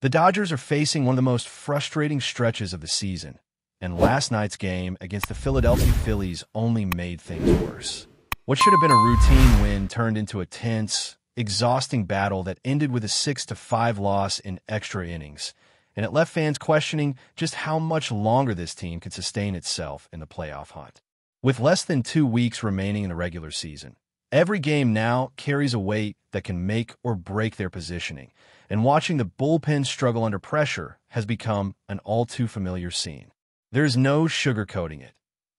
The Dodgers are facing one of the most frustrating stretches of the season, and last night's game against the Philadelphia Phillies only made things worse. What should have been a routine win turned into a tense, exhausting battle that ended with a 6-5 loss in extra innings, and it left fans questioning just how much longer this team could sustain itself in the playoff hunt. With less than 2 weeks remaining in the regular season, every game now carries a weight that can make or break their positioning, and watching the bullpen struggle under pressure has become an all-too-familiar scene. There's no sugarcoating it.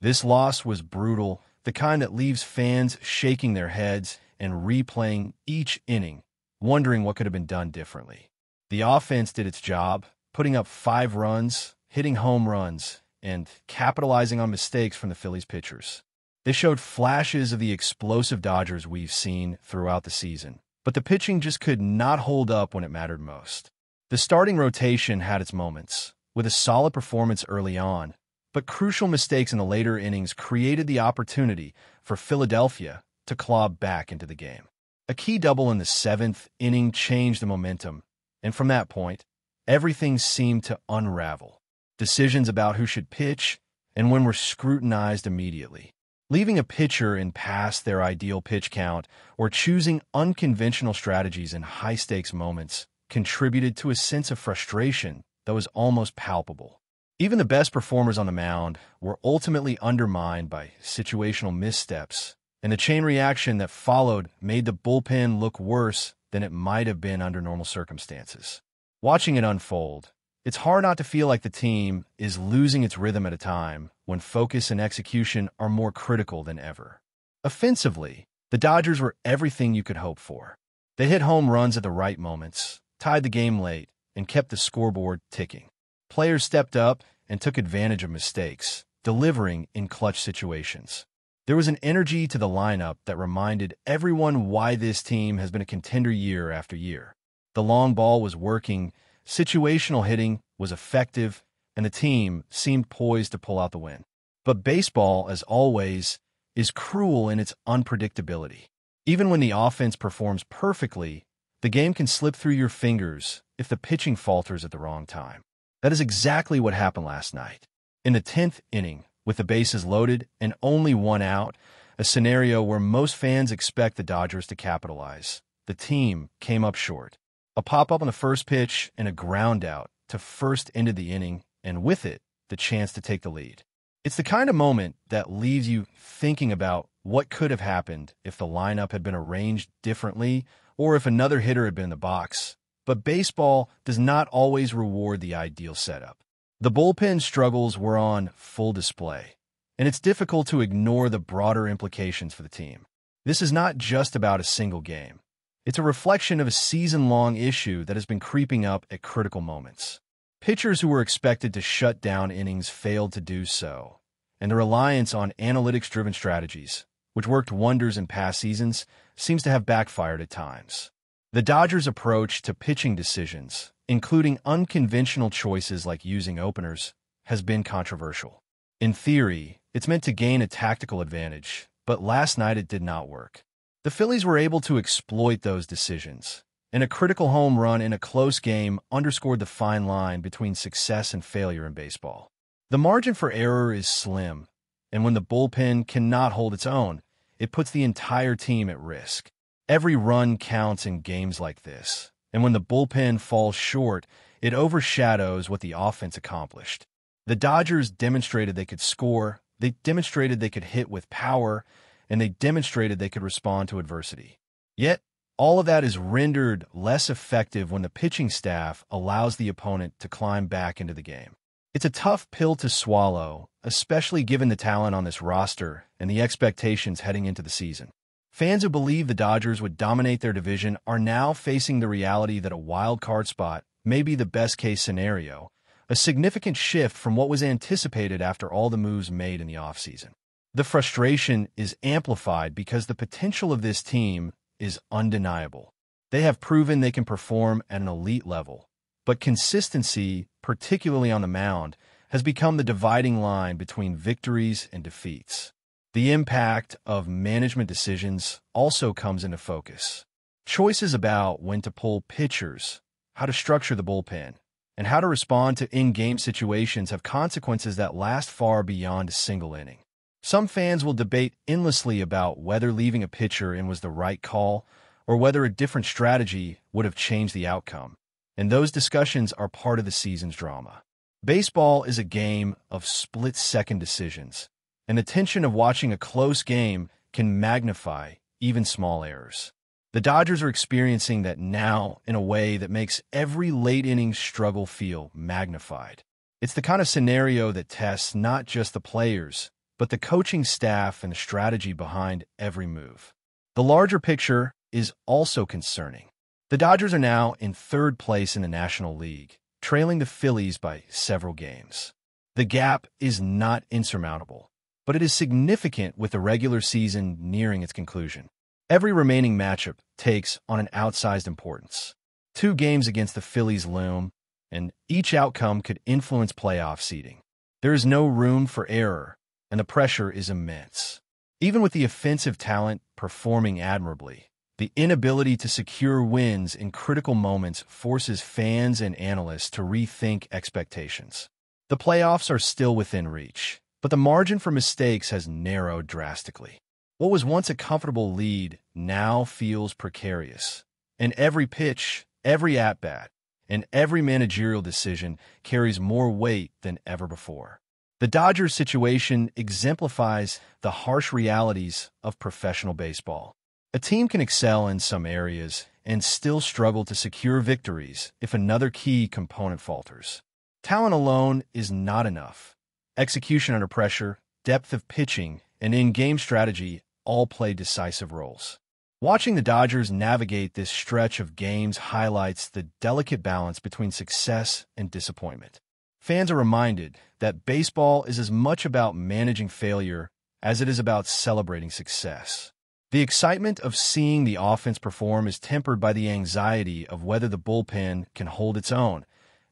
This loss was brutal, the kind that leaves fans shaking their heads and replaying each inning, wondering what could have been done differently. The offense did its job, putting up 5 runs, hitting home runs, and capitalizing on mistakes from the Phillies pitchers. They showed flashes of the explosive Dodgers we've seen throughout the season, but the pitching just could not hold up when it mattered most. The starting rotation had its moments, with a solid performance early on, but crucial mistakes in the later innings created the opportunity for Philadelphia to claw back into the game. A key double in the 7th inning changed the momentum, and from that point, everything seemed to unravel. Decisions about who should pitch and when were scrutinized immediately. Leaving a pitcher in past their ideal pitch count or choosing unconventional strategies in high-stakes moments contributed to a sense of frustration that was almost palpable. Even the best performers on the mound were ultimately undermined by situational missteps, and the chain reaction that followed made the bullpen look worse than it might have been under normal circumstances. Watching it unfold, it's hard not to feel like the team is losing its rhythm at a time when focus and execution are more critical than ever. Offensively, the Dodgers were everything you could hope for. They hit home runs at the right moments, tied the game late, and kept the scoreboard ticking. Players stepped up and took advantage of mistakes, delivering in clutch situations. There was an energy to the lineup that reminded everyone why this team has been a contender year after year. The long ball was working, situational hitting was effective, and the team seemed poised to pull out the win. But baseball, as always, is cruel in its unpredictability. Even when the offense performs perfectly, the game can slip through your fingers if the pitching falters at the wrong time. That is exactly what happened last night. In the 10th inning, with the bases loaded and only 1 out, a scenario where most fans expect the Dodgers to capitalize, the team came up short. A pop-up on the first pitch and a ground out to first ended the inning, and with it, the chance to take the lead. It's the kind of moment that leaves you thinking about what could have happened if the lineup had been arranged differently or if another hitter had been in the box. But baseball does not always reward the ideal setup. The bullpen struggles were on full display, and it's difficult to ignore the broader implications for the team. This is not just about a single game. It's a reflection of a season-long issue that has been creeping up at critical moments. Pitchers who were expected to shut down innings failed to do so, and the reliance on analytics-driven strategies, which worked wonders in past seasons, seems to have backfired at times. The Dodgers' approach to pitching decisions, including unconventional choices like using openers, has been controversial. In theory, it's meant to gain a tactical advantage, but last night it did not work. The Phillies were able to exploit those decisions, and a critical home run in a close game underscored the fine line between success and failure in baseball. The margin for error is slim, and when the bullpen cannot hold its own, it puts the entire team at risk. Every run counts in games like this, and when the bullpen falls short, it overshadows what the offense accomplished. The Dodgers demonstrated they could score, they demonstrated they could hit with power, and they demonstrated they could respond to adversity. Yet, all of that is rendered less effective when the pitching staff allows the opponent to climb back into the game. It's a tough pill to swallow, especially given the talent on this roster and the expectations heading into the season. Fans who believe the Dodgers would dominate their division are now facing the reality that a wild card spot may be the best-case scenario, a significant shift from what was anticipated after all the moves made in the offseason. The frustration is amplified because the potential of this team is undeniable. They have proven they can perform at an elite level, but consistency, particularly on the mound, has become the dividing line between victories and defeats. The impact of management decisions also comes into focus. Choices about when to pull pitchers, how to structure the bullpen, and how to respond to in-game situations have consequences that last far beyond a single inning. Some fans will debate endlessly about whether leaving a pitcher in was the right call or whether a different strategy would have changed the outcome, and those discussions are part of the season's drama. Baseball is a game of split-second decisions, and the tension of watching a close game can magnify even small errors. The Dodgers are experiencing that now in a way that makes every late-inning struggle feel magnified. It's the kind of scenario that tests not just the players, but the coaching staff and the strategy behind every move. The larger picture is also concerning. The Dodgers are now in third place in the National League, trailing the Phillies by several games. The gap is not insurmountable, but it is significant with the regular season nearing its conclusion. Every remaining matchup takes on an outsized importance. 2 games against the Phillies loom, and each outcome could influence playoff seeding. There is no room for error, and the pressure is immense. Even with the offensive talent performing admirably, the inability to secure wins in critical moments forces fans and analysts to rethink expectations. The playoffs are still within reach, but the margin for mistakes has narrowed drastically. What was once a comfortable lead now feels precarious, and every pitch, every at-bat, and every managerial decision carries more weight than ever before. The Dodgers' situation exemplifies the harsh realities of professional baseball. A team can excel in some areas and still struggle to secure victories if another key component falters. Talent alone is not enough. Execution under pressure, depth of pitching, and in-game strategy all play decisive roles. Watching the Dodgers navigate this stretch of games highlights the delicate balance between success and disappointment. Fans are reminded that baseball is as much about managing failure as it is about celebrating success. The excitement of seeing the offense perform is tempered by the anxiety of whether the bullpen can hold its own,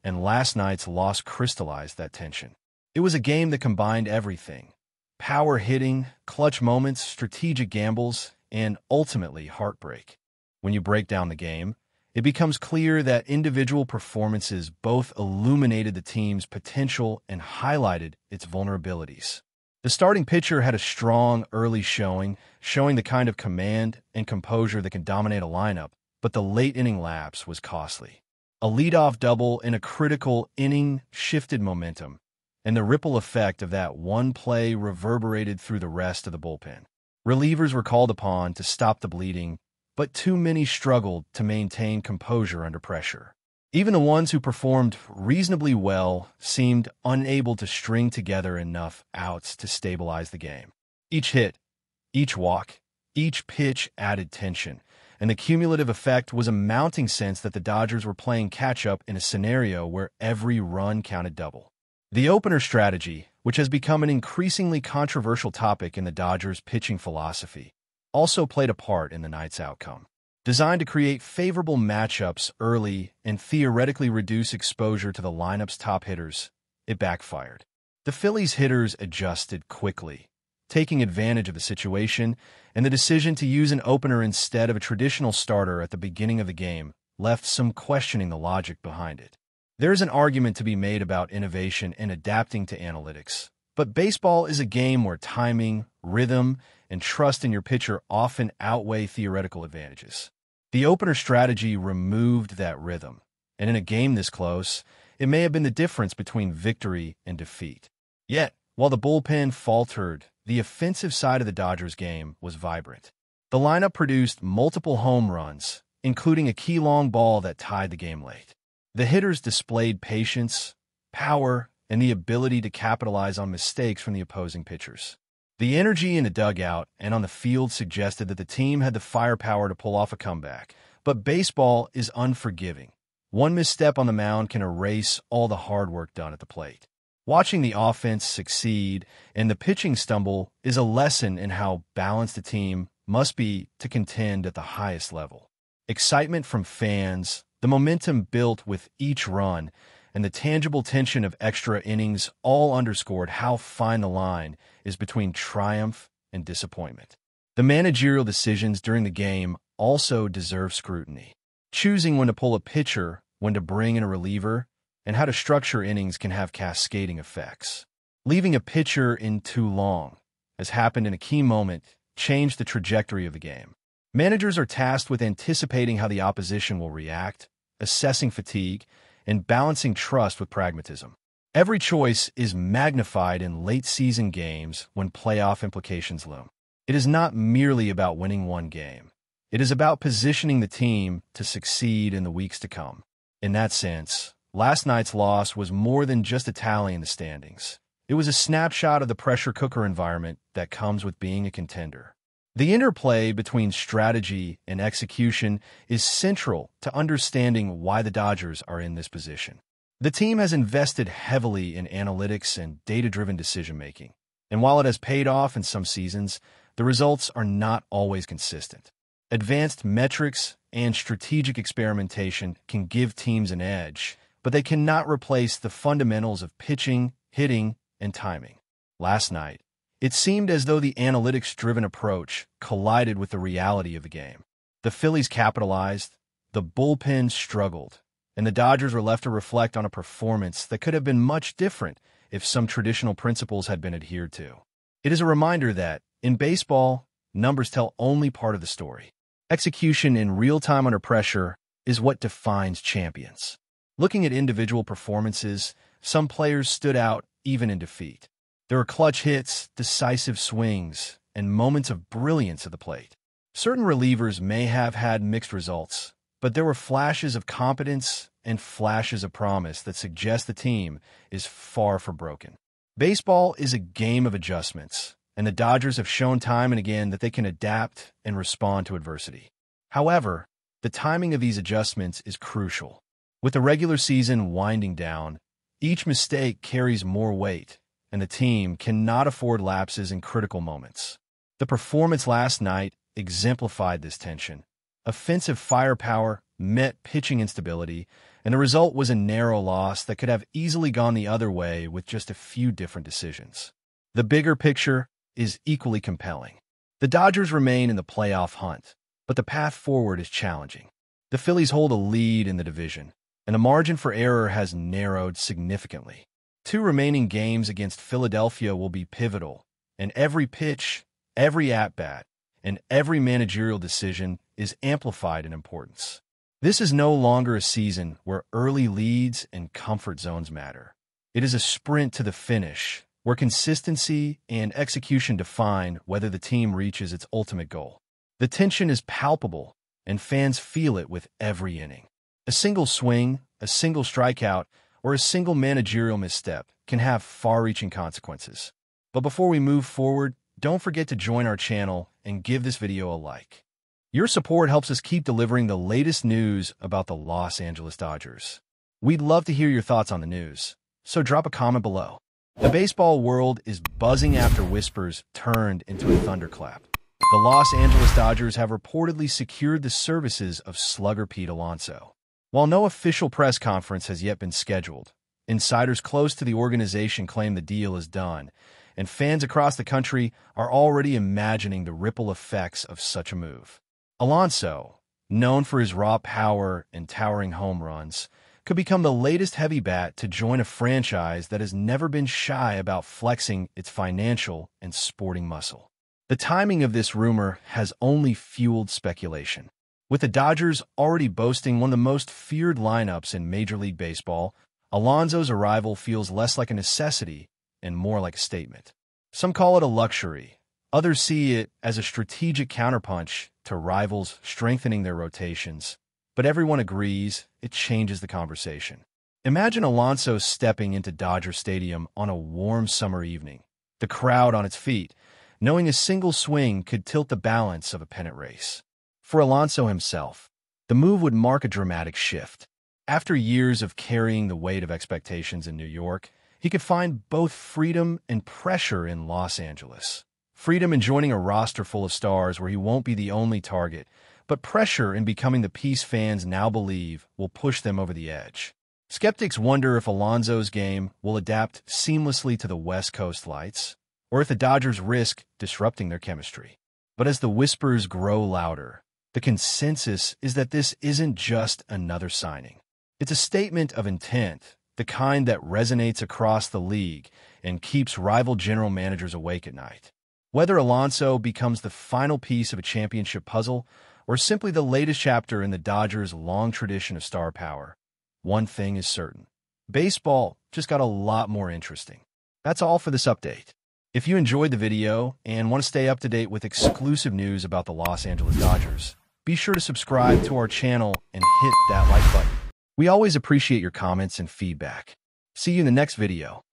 and last night's loss crystallized that tension. It was a game that combined everything: power hitting, clutch moments, strategic gambles, and ultimately heartbreak. When you break down the game, it becomes clear that individual performances both illuminated the team's potential and highlighted its vulnerabilities. The starting pitcher had a strong early showing the kind of command and composure that can dominate a lineup, but the late-inning lapse was costly. A leadoff double in a critical inning shifted momentum, and the ripple effect of that one play reverberated through the rest of the bullpen. Relievers were called upon to stop the bleeding, but too many struggled to maintain composure under pressure. Even the ones who performed reasonably well seemed unable to string together enough outs to stabilize the game. Each hit, each walk, each pitch added tension, and the cumulative effect was a mounting sense that the Dodgers were playing catch-up in a scenario where every run counted double. The opener strategy, which has become an increasingly controversial topic in the Dodgers' pitching philosophy, also played a part in the night's outcome. Designed to create favorable matchups early and theoretically reduce exposure to the lineup's top hitters, it backfired. The Phillies' hitters adjusted quickly, taking advantage of the situation, and the decision to use an opener instead of a traditional starter at the beginning of the game left some questioning the logic behind it. There is an argument to be made about innovation and adapting to analytics, but baseball is a game where timing, rhythm, and trust in your pitcher often outweigh theoretical advantages. The opener strategy removed that rhythm, and in a game this close, it may have been the difference between victory and defeat. Yet, while the bullpen faltered, the offensive side of the Dodgers game was vibrant. The lineup produced multiple home runs, including a key long ball that tied the game late. The hitters displayed patience, power, and the ability to capitalize on mistakes from the opposing pitchers. The energy in the dugout and on the field suggested that the team had the firepower to pull off a comeback, but baseball is unforgiving. One misstep on the mound can erase all the hard work done at the plate. Watching the offense succeed and the pitching stumble is a lesson in how balanced a team must be to contend at the highest level. Excitement from fans, the momentum built with each run, and the tangible tension of extra innings all underscored how fine the line is between triumph and disappointment. The managerial decisions during the game also deserve scrutiny. Choosing when to pull a pitcher when to bring in a reliever, and how to structure innings can have cascading effects. Leaving a pitcher in too long, as happened in a key moment, changed the trajectory of the game. Managers are tasked with anticipating how the opposition will react, assessing fatigue, and balancing trust with pragmatism. Every choice is magnified in late-season games when playoff implications loom. It is not merely about winning one game. It is about positioning the team to succeed in the weeks to come. In that sense, last night's loss was more than just a tally in the standings. It was a snapshot of the pressure cooker environment that comes with being a contender. The interplay between strategy and execution is central to understanding why the Dodgers are in this position. The team has invested heavily in analytics and data-driven decision-making, and while it has paid off in some seasons, the results are not always consistent. Advanced metrics and strategic experimentation can give teams an edge, but they cannot replace the fundamentals of pitching, hitting, and timing. Last night, it seemed as though the analytics-driven approach collided with the reality of the game. The Phillies capitalized, the bullpen struggled, and the Dodgers were left to reflect on a performance that could have been much different if some traditional principles had been adhered to. It is a reminder that, in baseball, numbers tell only part of the story. Execution in real time under pressure is what defines champions. Looking at individual performances, some players stood out even in defeat. There were clutch hits, decisive swings, and moments of brilliance at the plate. Certain relievers may have had mixed results, but there were flashes of competence and flashes of promise that suggest the team is far from broken. Baseball is a game of adjustments, and the Dodgers have shown time and again that they can adapt and respond to adversity. However, the timing of these adjustments is crucial. With the regular season winding down, each mistake carries more weight, and the team cannot afford lapses in critical moments. The performance last night exemplified this tension. Offensive firepower met pitching instability, and the result was a narrow loss that could have easily gone the other way with just a few different decisions. The bigger picture is equally compelling. The Dodgers remain in the playoff hunt, but the path forward is challenging. The Phillies hold a lead in the division, and the margin for error has narrowed significantly. 2 remaining games against Philadelphia will be pivotal, and every pitch, every at-bat, and every managerial decision is amplified in importance. This is no longer a season where early leads and comfort zones matter. It is a sprint to the finish, where consistency and execution define whether the team reaches its ultimate goal. The tension is palpable, and fans feel it with every inning. A single swing, a single strikeout, or a single managerial misstep can have far-reaching consequences. But before we move forward, don't forget to join our channel and give this video a like. Your support helps us keep delivering the latest news about the Los Angeles Dodgers. We'd love to hear your thoughts on the news, so drop a comment below. The baseball world is buzzing after whispers turned into a thunderclap. The Los Angeles Dodgers have reportedly secured the services of slugger Pete Alonso. While no official press conference has yet been scheduled, insiders close to the organization claim the deal is done, and fans across the country are already imagining the ripple effects of such a move. Alonso, known for his raw power and towering home runs, could become the latest heavy bat to join a franchise that has never been shy about flexing its financial and sporting muscle. The timing of this rumor has only fueled speculation. With the Dodgers already boasting one of the most feared lineups in Major League Baseball, Alonso's arrival feels less like a necessity and more like a statement. Some call it a luxury. Others see it as a strategic counterpunch to rivals strengthening their rotations. But everyone agrees it changes the conversation. Imagine Alonso stepping into Dodger Stadium on a warm summer evening, the crowd on its feet, knowing a single swing could tilt the balance of a pennant race. For Alonso himself, the move would mark a dramatic shift. After years of carrying the weight of expectations in New York, he could find both freedom and pressure in Los Angeles. Freedom in joining a roster full of stars where he won't be the only target, but pressure in becoming the piece fans now believe will push them over the edge. Skeptics wonder if Alonso's game will adapt seamlessly to the West Coast lights, or if the Dodgers risk disrupting their chemistry. But as the whispers grow louder, the consensus is that this isn't just another signing. It's a statement of intent, the kind that resonates across the league and keeps rival general managers awake at night. Whether Alonso becomes the final piece of a championship puzzle or simply the latest chapter in the Dodgers' long tradition of star power, one thing is certain. Baseball just got a lot more interesting. That's all for this update. If you enjoyed the video and want to stay up to date with exclusive news about the Los Angeles Dodgers, be sure to subscribe to our channel and hit that like button. We always appreciate your comments and feedback. See you in the next video.